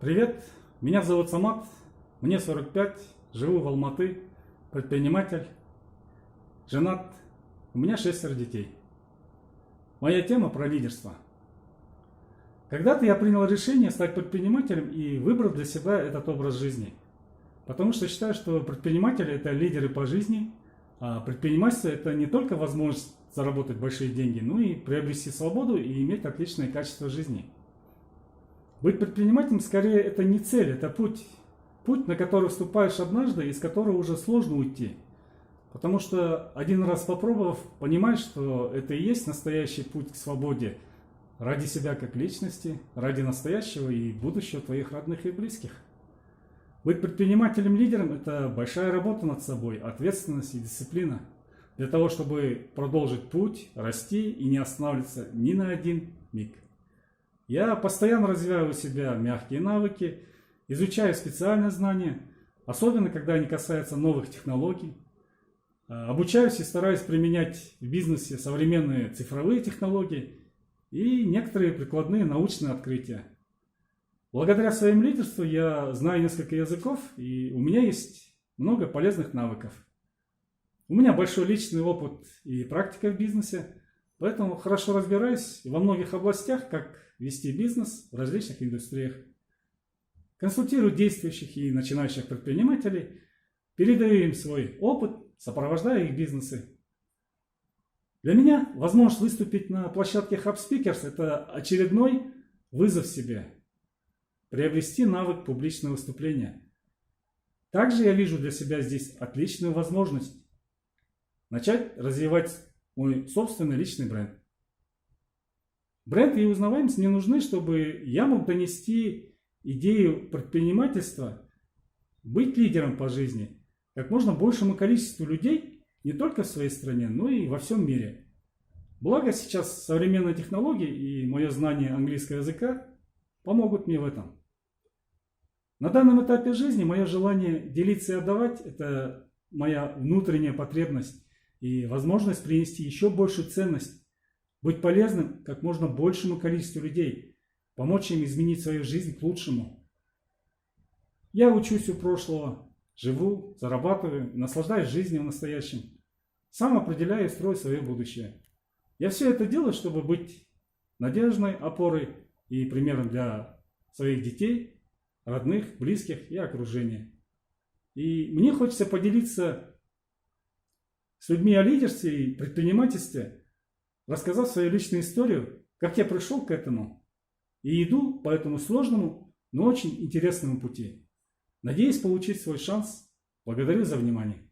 Привет, меня зовут Самат, мне 45, живу в Алматы, предприниматель, женат, у меня 6 детей. Моя тема про лидерство. Когда-то я принял решение стать предпринимателем и выбрал для себя этот образ жизни. Потому что считаю, что предприниматели – это лидеры по жизни, а предпринимательство – это не только возможность заработать большие деньги, но и приобрести свободу и иметь отличное качество жизни. Быть предпринимателем скорее это не цель, это путь. Путь, на который вступаешь однажды, из которого уже сложно уйти. Потому что один раз попробовав, понимаешь, что это и есть настоящий путь к свободе. Ради себя как личности, ради настоящего и будущего твоих родных и близких. Быть предпринимателем-лидером – это большая работа над собой, ответственность и дисциплина. Для того, чтобы продолжить путь, расти и не останавливаться ни на один миг. Я постоянно развиваю у себя мягкие навыки, изучаю специальные знания, особенно когда они касаются новых технологий. Обучаюсь и стараюсь применять в бизнесе современные цифровые технологии и некоторые прикладные научные открытия. Благодаря своему лидерству я знаю несколько языков, и у меня есть много полезных навыков. У меня большой личный опыт и практика в бизнесе, поэтому хорошо разбираюсь во многих областях, как вести бизнес в различных индустриях. Консультирую действующих и начинающих предпринимателей, передаю им свой опыт, сопровождаю их бизнесы. Для меня возможность выступить на площадке Hub Speakers – это очередной вызов себе. Приобрести навык публичного выступления. Также я вижу для себя здесь отличную возможность начать развивать мой собственный личный бренд. Бренд и узнаваемость мне нужны, чтобы я мог донести идею предпринимательства, быть лидером по жизни как можно большему количеству людей, не только в своей стране, но и во всем мире. Благо сейчас современные технологии и мое знание английского языка помогут мне в этом. На данном этапе жизни мое желание делиться и отдавать – это моя внутренняя потребность и возможность принести еще большую ценность, быть полезным как можно большему количеству людей, помочь им изменить свою жизнь к лучшему. Я учусь у прошлого, живу, зарабатываю, наслаждаюсь жизнью в настоящем. Сам определяю и строю свое будущее. Я все это делаю, чтобы быть надежной опорой и примером для своих детей, родных, близких и окружения. И мне хочется поделиться с людьми о лидерстве и предпринимательстве, рассказав свою личную историю, как я пришел к этому и иду по этому сложному, но очень интересному пути. Надеюсь получить свой шанс. Благодарю за внимание.